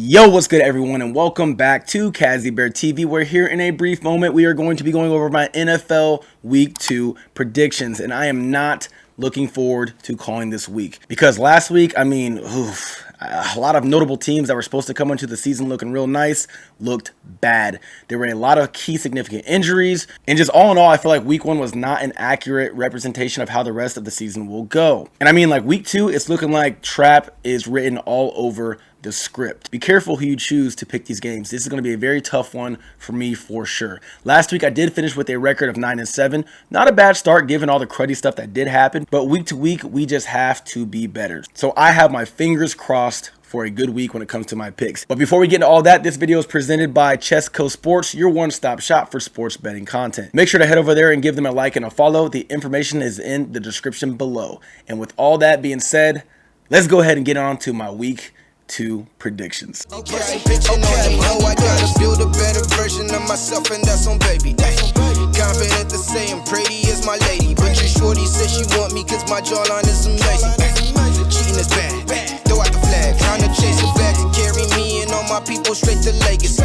Yo, what's good everyone, and welcome back to Kazzy Bear TV, where here in a brief moment we are going to be going over my NFL Week 2 predictions, and I am not looking forward to calling this week because last week, a lot of notable teams that were supposed to come into the season looking real nice looked bad. There were a lot of key significant injuries, and just all in all, I feel like week 1 was not an accurate representation of how the rest of the season will go. And I mean, like week 2, it's looking like trap is written all over the script. Be careful who you choose to pick these games. This is going to be a very tough one for me for sure. Last week I did finish with a record of 9-7. Not a bad start given all the cruddy stuff that did happen, but week to week we just have to be better. So I have my fingers crossed for a good week when it comes to my picks. But before we get into all that, this video is presented by Chesco Sports, your one-stop shop for sports betting content. Make sure to head over there and give them a like and a follow. The information is in the description below. And with all that being said, let's go ahead and get on to my week 2 predictions. I gotta build a better version of myself, and that's on baby. Confident to say I'm pretty as my lady, but your shorty says she want me cause my jawline is amazing. Cheating is bad, throw out the flag, trying to chase a bag to carry me and all my people straight to Vegas.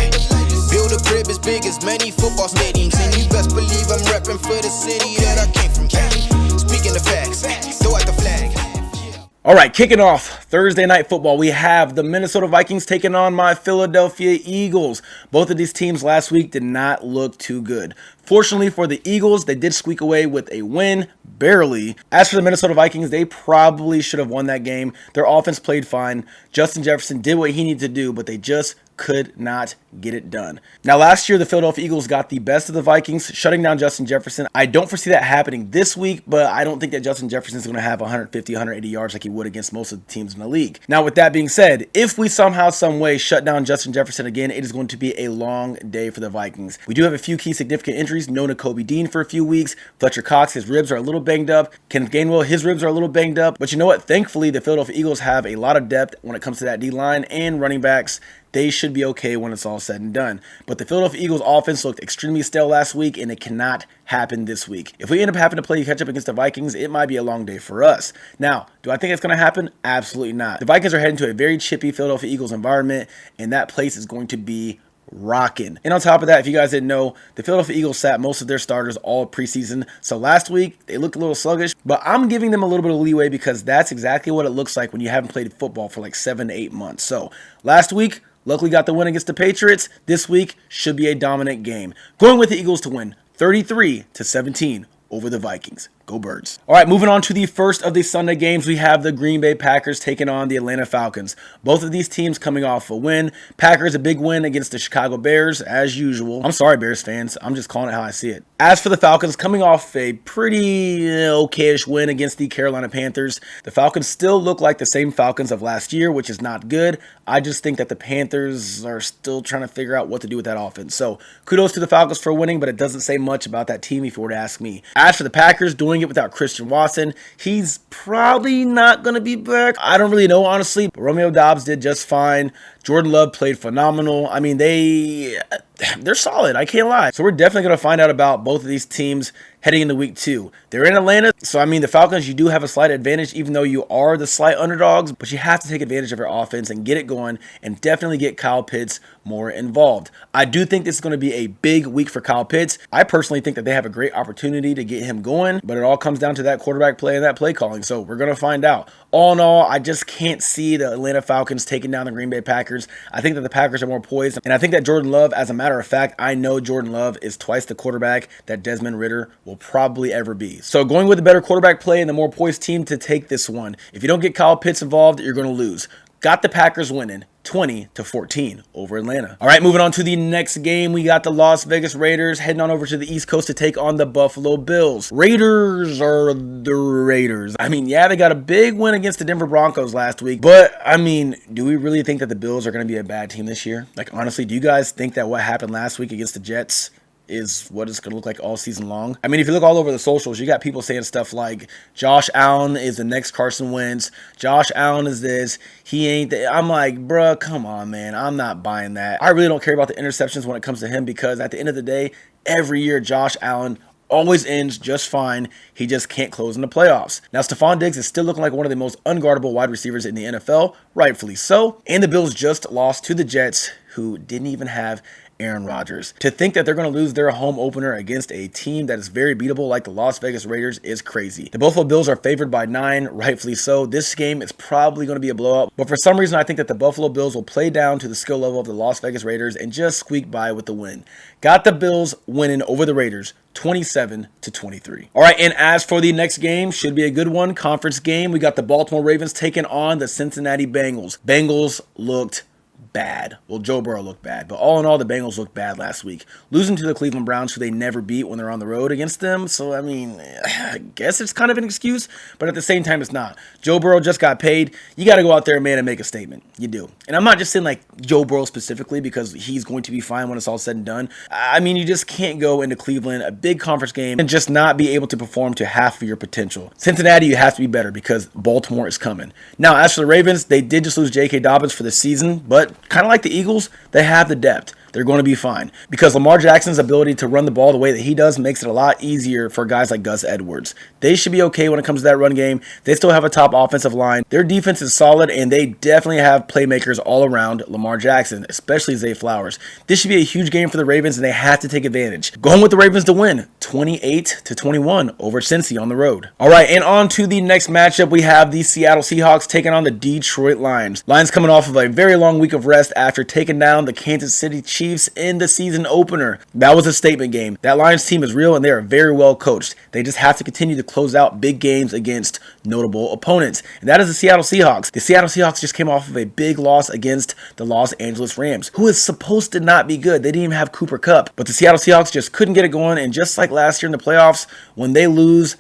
Build a crib as big as many football stadiums, and you best believe I'm repping for the city that I came from. Speaking of facts, throw out the flag. All right, kicking off Thursday night football, we have the Minnesota Vikings taking on my Philadelphia Eagles. Both of these teams last week did not look too good. Fortunately for the Eagles, they did squeak away with a win, barely. As for the Minnesota Vikings, they probably should have won that game. Their offense played fine. Justin Jefferson did what he needed to do, but they just could not get it done. Now, last year, the Philadelphia Eagles got the best of the Vikings, shutting down Justin Jefferson. I don't foresee that happening this week, but I don't think that Justin Jefferson is going to have 150, 180 yards like he would against most of the teams in the league. Now, with that being said, if we somehow, some way shut down Justin Jefferson again, it is going to be a long day for the Vikings. We do have a few key significant injuries. No Nakobe Dean for a few weeks. Fletcher Cox, his ribs are a little banged up. Kenneth Gainwell, his ribs are a little banged up. But you know what? Thankfully, the Philadelphia Eagles have a lot of depth when it comes to that D-line and running backs. They should be okay when it's all said and done. But the Philadelphia Eagles offense looked extremely stale last week, and it cannot happen this week. If we end up having to play catch up against the Vikings, it might be a long day for us. Now, do I think it's going to happen? Absolutely not. The Vikings are heading to a very chippy Philadelphia Eagles environment, and that place is going to be rocking. And on top of that, if you guys didn't know, the Philadelphia Eagles sat most of their starters all preseason. So last week, they looked a little sluggish, but I'm giving them a little bit of leeway because that's exactly what it looks like when you haven't played football for like 7 to 8 months. So last week, luckily got the win against the Patriots. This week should be a dominant game. Going with the Eagles to win 33-17 over the Vikings. Go Birds. All right, moving on to the first of the Sunday games, we have the Green Bay Packers taking on the Atlanta Falcons. Both of these teams coming off a win. Packers a big win against the Chicago Bears, as usual. I'm sorry, Bears fans. I'm just calling it how I see it. As for the Falcons, coming off a pretty okayish win against the Carolina Panthers, the Falcons still look like the same Falcons of last year, which is not good. I just think that the Panthers are still trying to figure out what to do with that offense. So kudos to the Falcons for winning, but it doesn't say much about that team if you were to ask me. As for the Packers, doing it without Christian Watson, he's probably not going to be back. I don't really know, honestly. But Romeo Doubs did just fine. Jordan Love played phenomenal. I mean, they're solid. I can't lie. So we're definitely going to find out about both of these teams heading into week 2. They're in Atlanta. So, I mean, the Falcons, you do have a slight advantage, even though you are the slight underdogs. But you have to take advantage of your offense and get it going and definitely get Kyle Pitts more involved. I do think this is going to be a big week for Kyle Pitts. I personally think that they have a great opportunity to get him going. But it all comes down to that quarterback play and that play calling. So we're going to find out. All in all, I just can't see the Atlanta Falcons taking down the Green Bay Packers. I think that the Packers are more poised. And I think that Jordan Love, as a matter of fact, I know Jordan Love is twice the quarterback that Desmond Ridder will probably ever be. So going with the better quarterback play and the more poised team to take this one. If you don't get Kyle Pitts involved, you're going to lose. Got the Packers winning 20-14 over Atlanta. All right, moving on to the next game. We got the Las Vegas Raiders heading on over to the East Coast to take on the Buffalo Bills. Raiders are the Raiders. I mean, yeah, they got a big win against the Denver Broncos last week, but I mean, do we really think that the Bills are going to be a bad team this year? Like, honestly, do you guys think that what happened last week against the Jets is what it's going to look like all season long? I mean, if you look all over the socials, you got people saying stuff like Josh Allen is the next Carson Wentz. Josh Allen is this. He ain't that. I'm like, bruh, come on, man. I'm not buying that. I really don't care about the interceptions when it comes to him because at the end of the day, every year Josh Allen always ends just fine. He just can't close in the playoffs. Now, Stephon Diggs is still looking like one of the most unguardable wide receivers in the NFL, rightfully so. And the Bills just lost to the Jets, who didn't even have Aaron Rodgers. To think that they're going to lose their home opener against a team that is very beatable like the Las Vegas Raiders is crazy. The Buffalo Bills are favored by 9, rightfully so. This game is probably going to be a blowout, but for some reason I think that the Buffalo Bills will play down to the skill level of the Las Vegas Raiders and just squeak by with the win. Got the Bills winning over the Raiders 27-23. All right, and as for the next game, should be a good one. Conference game. We got the Baltimore Ravens taking on the Cincinnati Bengals. Bengals looked bad. Well, Joe Burrow looked bad, but all in all, the Bengals looked bad last week, losing to the Cleveland Browns, who they never beat when they're on the road against them. So, I mean, I guess it's kind of an excuse, but at the same time, it's not. Joe Burrow just got paid. You got to go out there, man, and make a statement. You do. And I'm not just saying like Joe Burrow specifically because he's going to be fine when it's all said and done. I mean, you just can't go into Cleveland, a big conference game, and just not be able to perform to half of your potential. Cincinnati, you have to be better because Baltimore is coming. Now, as for the Ravens, they did just lose J.K. Dobbins for the season, but kind of like the Eagles, they have the depth. They're going to be fine because Lamar Jackson's ability to run the ball the way that he does makes it a lot easier for guys like Gus Edwards. They should be okay when it comes to that run game. They still have a top offensive line. Their defense is solid, and they definitely have playmakers all around Lamar Jackson, especially Zay Flowers. This should be a huge game for the Ravens, and they have to take advantage. Going with the Ravens to win 28-21 over Cincy on the road. All right, and on to the next matchup. We have the Seattle Seahawks taking on the Detroit Lions. Lions coming off of a very long week of rest after taking down the Kansas City Chiefs in the season opener. That was a statement game. That Lions team is real and they are very well coached. They just have to continue to close out big games against notable opponents. And that is the Seattle Seahawks. The Seattle Seahawks just came off of a big loss against the Los Angeles Rams, who is supposed to not be good. They didn't even have Cooper Kupp. But the Seattle Seahawks just couldn't get it going. And just like last year in the playoffs, when they lose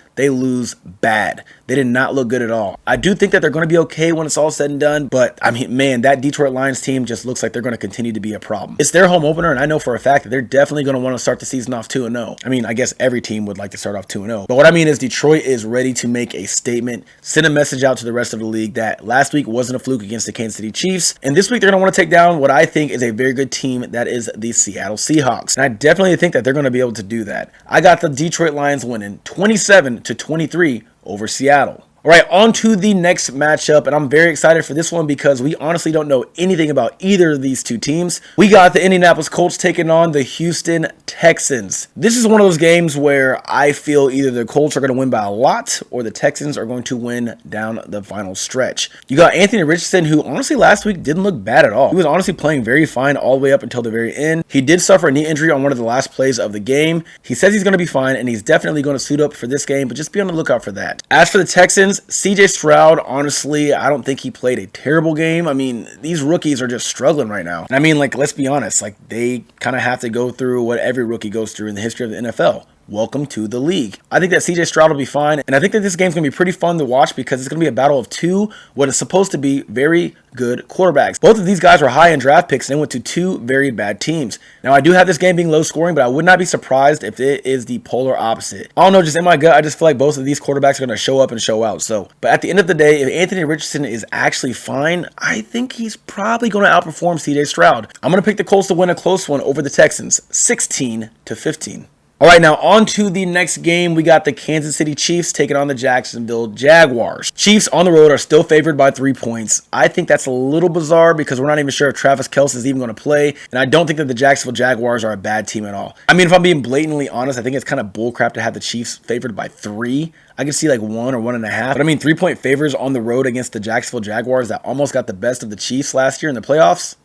bad. They did not look good at all. I do think that they're going to be okay when it's all said and done, but I mean, man, that Detroit Lions team just looks like they're going to continue to be a problem. It's their home opener, and I know for a fact that they're definitely going to want to start the season off 2-0. I mean, I guess every team would like to start off 2-0, but what I mean is Detroit is ready to make a statement, send a message out to the rest of the league that last week wasn't a fluke against the Kansas City Chiefs, and this week they're going to want to take down what I think is a very good team, that is the Seattle Seahawks, and I definitely think that they're going to be able to do that. I got the Detroit Lions winning 27-23 over Seattle. All right, on to the next matchup, and I'm very excited for this one because we honestly don't know anything about either of these two teams. We got the Indianapolis Colts taking on the Houston Texans. This is one of those games where I feel either the Colts are going to win by a lot or the Texans are going to win down the final stretch. You got Anthony Richardson, who honestly last week didn't look bad at all. He was honestly playing very fine all the way up until the very end. He did suffer a knee injury on one of the last plays of the game. He says he's going to be fine, and he's definitely going to suit up for this game, but just be on the lookout for that. As for the Texans, CJ Stroud, honestly, I don't think he played a terrible game. I mean, these rookies are just struggling right now. And I mean, like, let's be honest, like, they kind of have to go through what every rookie goes through in the history of the NFL. Welcome to the league. I think that CJ Stroud will be fine, and I think that this game's going to be pretty fun to watch because it's going to be a battle of two what is supposed to be very good quarterbacks. Both of these guys were high in draft picks and they went to two very bad teams. Now, I do have this game being low scoring, but I would not be surprised if it is the polar opposite. I don't know, just in my gut, I just feel like both of these quarterbacks are going to show up and show out. So, but at the end of the day, if Anthony Richardson is actually fine, I think he's probably going to outperform CJ Stroud. I'm going to pick the Colts to win a close one over the Texans, 16-15. All right, now on to the next game. We got the Kansas City Chiefs taking on the Jacksonville Jaguars. Chiefs on the road are still favored by 3 points. I think that's a little bizarre because we're not even sure if Travis Kelce is even going to play, and I don't think that the Jacksonville Jaguars are a bad team at all. I mean, if I'm being blatantly honest, I think it's kind of bullcrap to have the Chiefs favored by 3. I can see like 1 or 1.5. But I mean, 3-point favors on the road against the Jacksonville Jaguars that almost got the best of the Chiefs last year in the playoffs.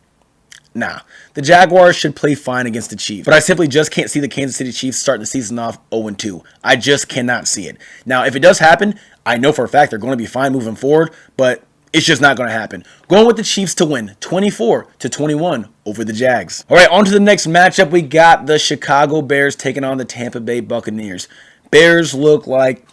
Nah, the Jaguars should play fine against the Chiefs, but I simply just can't see the Kansas City Chiefs starting the season off 0-2. I just cannot see it. Now, if it does happen, I know for a fact they're going to be fine moving forward, but it's just not going to happen. Going with the Chiefs to win 24-21 over the Jags. All right, on to the next matchup. We got the Chicago Bears taking on the Tampa Bay Buccaneers. Bears look like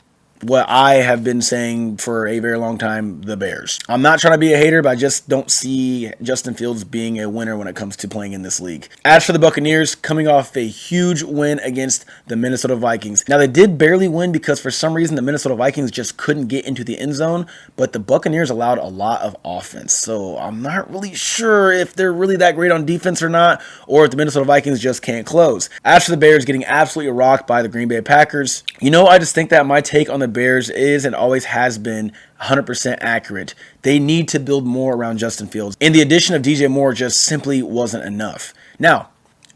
what I have been saying for a very long time, the Bears. I'm not trying to be a hater, but I just don't see Justin Fields being a winner when it comes to playing in this league. As for the Buccaneers, coming off a huge win against the Minnesota Vikings. Now, they did barely win because for some reason the Minnesota Vikings just couldn't get into the end zone, but the Buccaneers allowed a lot of offense. So I'm not really sure if they're really that great on defense or not, or if the Minnesota Vikings just can't close. As for the Bears getting absolutely rocked by the Green Bay Packers, I just think that my take on the Bears is and always has been 100% accurate. They need to build more around Justin Fields, and the addition of DJ Moore just simply wasn't enough. Now,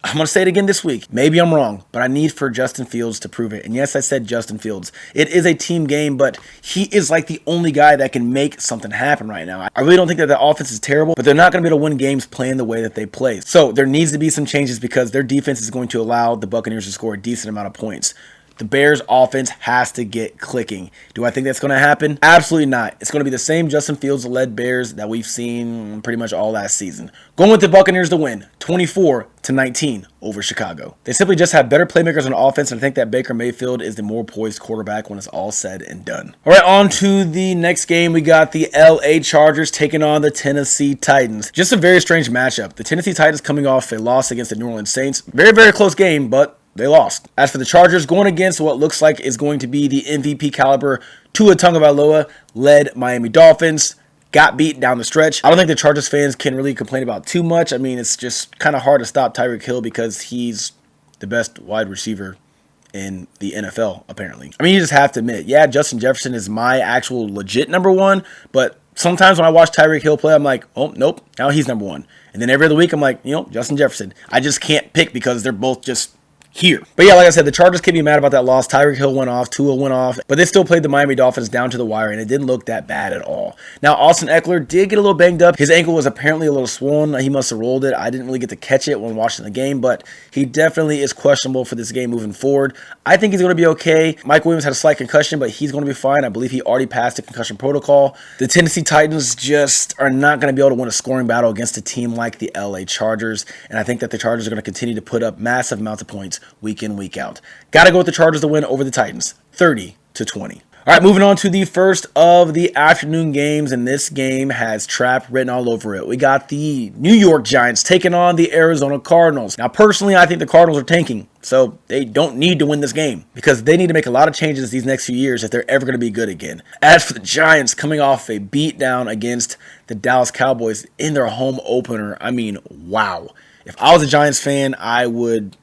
I'm going to say it again this week. Maybe I'm wrong, but I need for Justin Fields to prove it. And yes, I said Justin Fields. It is a team game, but he is like the only guy that can make something happen right now. I really don't think that the offense is terrible, but they're not going to be able to win games playing the way that they play. So there needs to be some changes because their defense is going to allow the Buccaneers to score a decent amount of points. The Bears offense has to get clicking. Do I think that's going to happen? Absolutely not. It's going to be the same Justin Fields-led Bears that we've seen pretty much all last season. Going with the Buccaneers to win, 24-19 over Chicago. They simply just have better playmakers on offense, and I think that Baker Mayfield is the more poised quarterback when it's all said and done. All right, on to the next game. We got the LA Chargers taking on the Tennessee Titans. Just a very strange matchup. The Tennessee Titans coming off a loss against the New Orleans Saints. Very, very close game, but they lost. As for the Chargers, going against what looks like is going to be the MVP caliber Tua Tagovailoa led Miami Dolphins, got beat down the stretch. I don't think the Chargers fans can really complain about too much. I mean, it's just kind of hard to stop Tyreek Hill because he's the best wide receiver in the NFL, apparently. I mean, you just have to admit, yeah, Justin Jefferson is my actual legit number one, but sometimes when I watch Tyreek Hill play, I'm like, oh, nope, now he's number one. And then every other week, I'm like, Justin Jefferson. I just can't pick because they're both just here. But yeah, like I said, the Chargers can be mad about that loss. Tyreek Hill went off, Tua went off, but they still played the Miami Dolphins down to the wire, and it didn't look that bad at all. Now, Austin Eckler did get a little banged up. His ankle was apparently a little swollen. He must have rolled it. I didn't really get to catch it when watching the game, but he definitely is questionable for this game moving forward. I think he's going to be okay. Mike Williams had a slight concussion, but he's going to be fine. I believe he already passed the concussion protocol. The Tennessee Titans just are not going to be able to win a scoring battle against a team like the LA Chargers, and I think that the Chargers are going to continue to put up massive amounts of points week in, week out. Got to go with the Chargers to win over the Titans, 30-20. All right, moving on to the first of the afternoon games, and this game has trap written all over it. We got the New York Giants taking on the Arizona Cardinals. Now, personally, I think the Cardinals are tanking, so they don't need to win this game because they need to make a lot of changes these next few years if they're ever going to be good again. As for the Giants, coming off a beatdown against the Dallas Cowboys in their home opener, I mean, wow. If I was a Giants fan, I would...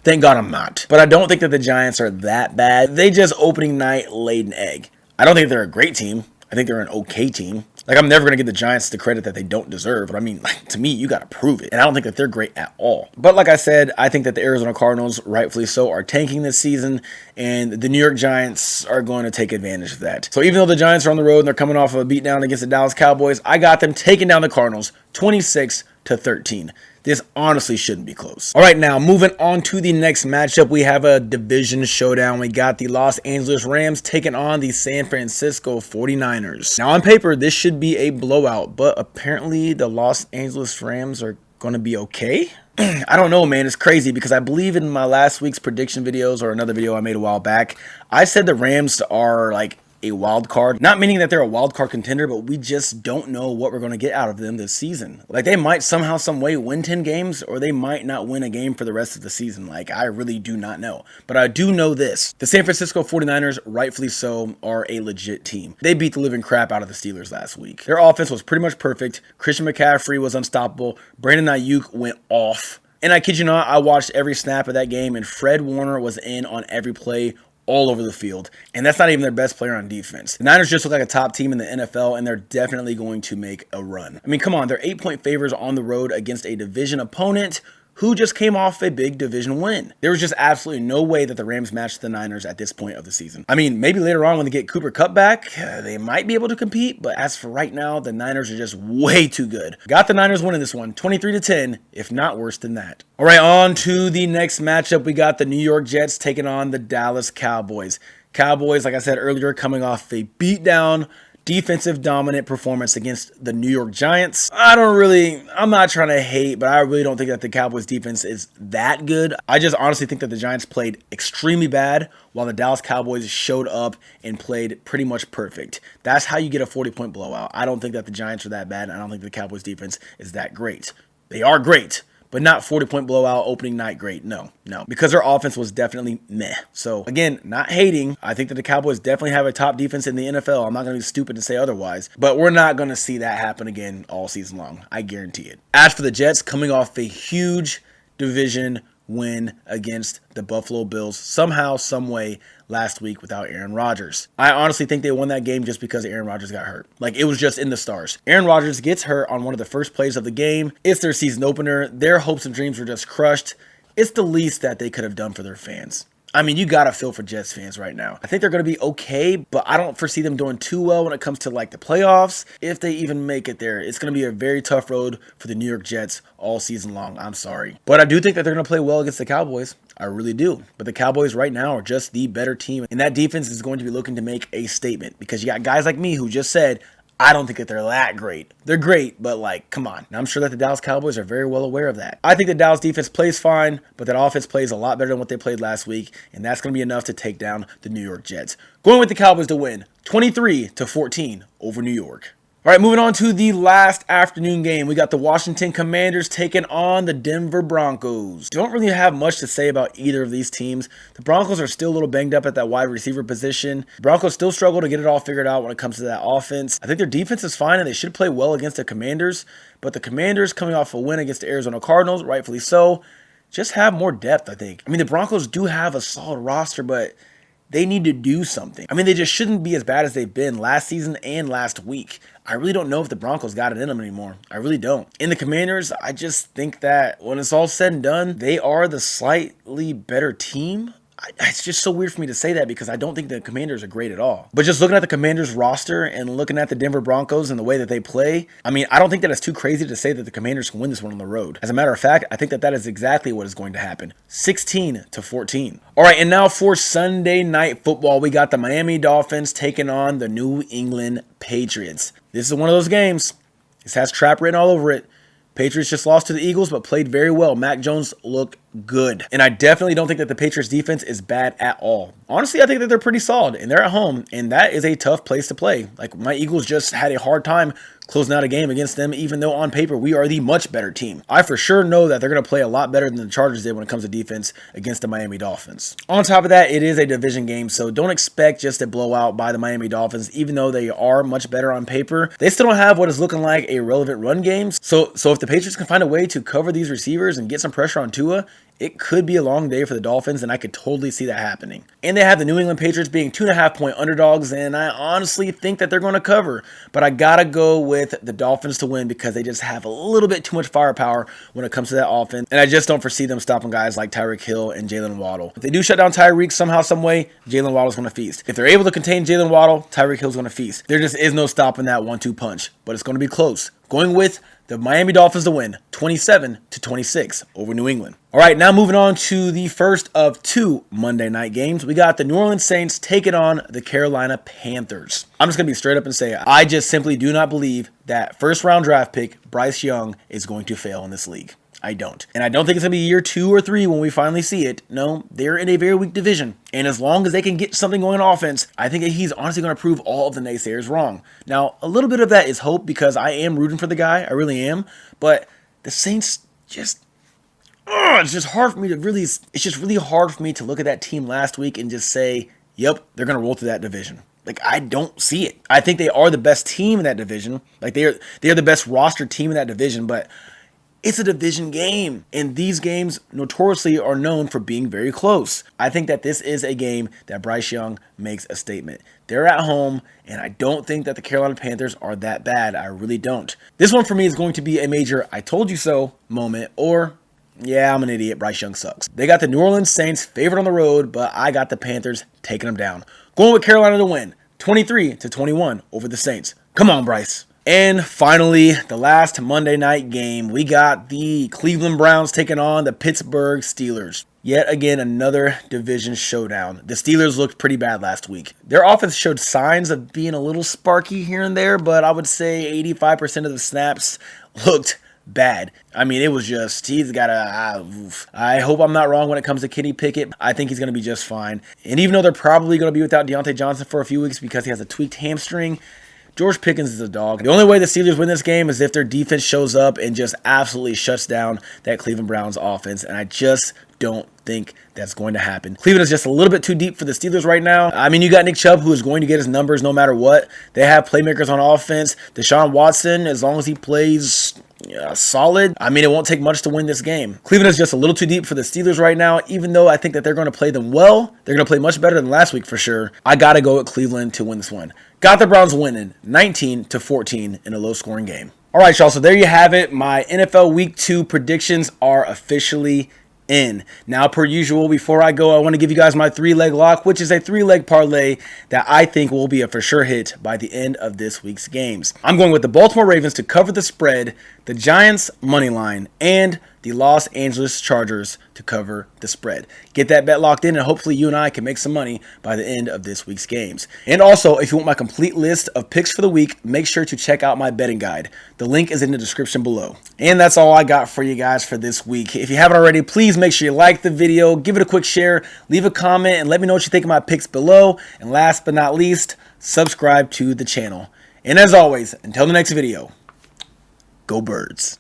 Thank God I'm not. But I don't think that the Giants are that bad. They just opening night laid an egg. I don't think they're a great team. I think they're an okay team. Like, I'm never going to give the Giants the credit that they don't deserve. But I mean, to me, you got to prove it. And I don't think that they're great at all. But like I said, I think that the Arizona Cardinals, rightfully so, are tanking this season. And the New York Giants are going to take advantage of that. So even though the Giants are on the road and they're coming off of a beatdown against the Dallas Cowboys, I got them taking down the Cardinals 26-13. This honestly shouldn't be close. All right, now moving on to the next matchup, we have a division showdown. We got the Los Angeles Rams taking on the San Francisco 49ers. Now, on paper, this should be a blowout, but apparently the Los Angeles Rams are going to be okay. I don't know, man. It's crazy because I believe in my last week's prediction videos or another video I made a while back, I said the Rams are like a wild card. Not meaning that they're a wild card contender, but we just don't know what we're going to get out of them this season. Like, they might somehow, some way win 10 games, or they might not win a game for the rest of the season. Like, I really do not know. But I do know this. The San Francisco 49ers, rightfully so, are a legit team. They beat the living crap out of the Steelers last week. Their offense was pretty much perfect. Christian McCaffrey was unstoppable. Brandon Ayuk went off. And I kid you not, I watched every snap of that game, and Fred Warner was in on every play, all over the field, and that's not even their best player on defense. The Niners just look like a top team in the NFL, and they're definitely going to make a run. I mean, come on, they're 8-point favorites on the road against a division opponent who just came off a big division win. There was just absolutely no way that the Rams matched the Niners at this point of the season. I mean, maybe later on when they get Cooper Kupp back, they might be able to compete, but as for right now, the Niners are just way too good. Got the Niners winning this one, 23-10, if not worse than that. All right, on to the next matchup. We got the New York Jets taking on the Dallas Cowboys. Cowboys, like I said earlier, coming off a beatdown defensive dominant performance against the New York Giants. I'm not trying to hate, but I really don't think that the Cowboys defense is that good. I just honestly think that the Giants played extremely bad while the Dallas Cowboys showed up and played pretty much perfect. That's how you get a 40-point blowout. I don't think that the Giants are that bad, and I don't think the Cowboys defense is that great. They are great, but not 40-point blowout opening night great. No, because their offense was definitely meh. So again, not hating. I think that the Cowboys definitely have a top defense in the NFL. I'm not going to be stupid to say otherwise, but we're not going to see that happen again all season long. I guarantee it. As for the Jets, coming off a huge division win against the Buffalo Bills somehow, some way last week without Aaron Rodgers. I honestly think they won that game just because Aaron Rodgers got hurt. Like, it was just in the stars. Aaron Rodgers gets hurt on one of the first plays of the game. It's their season opener. Their hopes and dreams were just crushed. It's the least that they could have done for their fans. I mean, you got to feel for Jets fans right now. I think they're going to be okay, but I don't foresee them doing too well when it comes to like the playoffs. If they even make it there, it's going to be a very tough road for the New York Jets all season long. I'm sorry. But I do think that they're going to play well against the Cowboys. I really do. But the Cowboys right now are just the better team. And that defense is going to be looking to make a statement because you got guys like me who just said, I don't think that they're that great. They're great, but like, come on. And I'm sure that the Dallas Cowboys are very well aware of that. I think the Dallas defense plays fine, but that offense plays a lot better than what they played last week, and that's going to be enough to take down the New York Jets. Going with the Cowboys to win 23-14 over New York. All right, moving on to the last afternoon game. We got the Washington Commanders taking on the Denver Broncos. Don't really have much to say about either of these teams. The Broncos are still a little banged up at that wide receiver position. The Broncos still struggle to get it all figured out when it comes to that offense. I think their defense is fine and they should play well against the Commanders. But the Commanders, coming off a win against the Arizona Cardinals, rightfully so, just have more depth, I think. I mean, the Broncos do have a solid roster, but they need to do something. I mean, they just shouldn't be as bad as they've been last season and last week. I really don't know if the Broncos got it in them anymore. I really don't. In the Commanders, I just think that when it's all said and done, they are the slightly better team. It's just so weird for me to say that because I don't think the Commanders are great at all. But just looking at the Commanders roster and looking at the Denver Broncos and the way that they play, I mean, I don't think that it's too crazy to say that the Commanders can win this one on the road. As a matter of fact, I think that that is exactly what is going to happen. 16-14. All right, and now for Sunday Night Football, we got the Miami Dolphins taking on the New England Patriots. This is one of those games. This has trap written all over it. Patriots just lost to the Eagles, but played very well. Mac Jones looked good. And I definitely don't think that the Patriots defense is bad at all. Honestly, I think that they're pretty solid, and they're at home, and that is a tough place to play. Like, my Eagles just had a hard time closing out a game against them, even though on paper we are the much better team. I for sure know that they're going to play a lot better than the Chargers did when it comes to defense against the Miami Dolphins. On top of that, it is a division game, so don't expect just a blowout by the Miami Dolphins, even though they are much better on paper. They still don't have what is looking like a relevant run game. So if the Patriots can find a way to cover these receivers and get some pressure on Tua, it could be a long day for the Dolphins, and I could totally see that happening. And they have the New England Patriots being 2.5-point underdogs, and I honestly think that they're going to cover. But I got to go with the Dolphins to win because they just have a little bit too much firepower when it comes to that offense. And I just don't foresee them stopping guys like Tyreek Hill and Jalen Waddle. If they do shut down Tyreek somehow, some way, Jalen Waddle's going to feast. If they're able to contain Jalen Waddle, Tyreek Hill's going to feast. There just is no stopping that 1-2 punch, but it's going to be close. Going with the Miami Dolphins to win 27-26 over New England. All right, now moving on to the first of two Monday night games. We got the New Orleans Saints taking on the Carolina Panthers. I'm just going to be straight up and say I just simply do not believe that first round draft pick Bryce Young is going to fail in this league. I don't. And I don't think it's going to be year 2 or 3 when we finally see it. No, they're in a very weak division. And as long as they can get something going on offense, I think that he's honestly going to prove all of the naysayers wrong. Now, a little bit of that is hope because I am rooting for the guy. I really am. But the Saints just... it's just hard for me to really... It's just really hard for me to look at that team last week and just say, yep, they're going to roll through that division. Like, I don't see it. I think they are the best team in that division. Like, they are the best roster team in that division, but... it's a division game, and these games notoriously are known for being very close. I think that this is a game that Bryce Young makes a statement. They're at home, and I don't think that the Carolina Panthers are that bad. I really don't. This one for me is going to be a major I told you so moment, or yeah, I'm an idiot, Bryce Young sucks. They got the New Orleans Saints favored on the road, but I got the Panthers taking them down. Going with Carolina to win 23-21 over the Saints. Come on, Bryce. And finally, the last Monday night game, we got the Cleveland Browns taking on the Pittsburgh Steelers. Yet again, another division showdown. The Steelers looked pretty bad last week. Their offense showed signs of being a little sparky here and there, but I would say 85% of the snaps looked bad. I mean, it was just, he's got a, I hope I'm not wrong when it comes to Kenny Pickett. I think he's going to be just fine. And even though they're probably going to be without Deontay Johnson for a few weeks because he has a tweaked hamstring, George Pickens is a dog. The only way the Steelers win this game is if their defense shows up and just absolutely shuts down that Cleveland Browns offense, and I just don't think that's going to happen. Cleveland is just a little bit too deep for the Steelers right now. I mean, you got Nick Chubb, who is going to get his numbers no matter what. They have playmakers on offense. Deshaun Watson, as long as he plays solid, I mean, it won't take much to win this game. Cleveland is just a little too deep for the Steelers right now, even though I think that they're going to play them well. They're going to play much better than last week for sure. I got to go with Cleveland to win this one. Got the Browns winning 19-14 in a low-scoring game. All right, y'all, so there you have it. My NFL Week 2 predictions are officially in. Now, per usual, before I go, I want to give you guys my 3-leg lock, which is a 3-leg parlay that I think will be a for sure hit by the end of this week's games. I'm going with the Baltimore Ravens to cover the spread, the Giants money line, and the Los Angeles Chargers to cover the spread. Get that bet locked in, and hopefully you and I can make some money by the end of this week's games. And also, if you want my complete list of picks for the week, make sure to check out my betting guide. The link is in the description below. And that's all I got for you guys for this week. If you haven't already, please make sure you like the video, give it a quick share, leave a comment, and let me know what you think of my picks below. And last but not least, subscribe to the channel. And as always, until the next video, go Birds.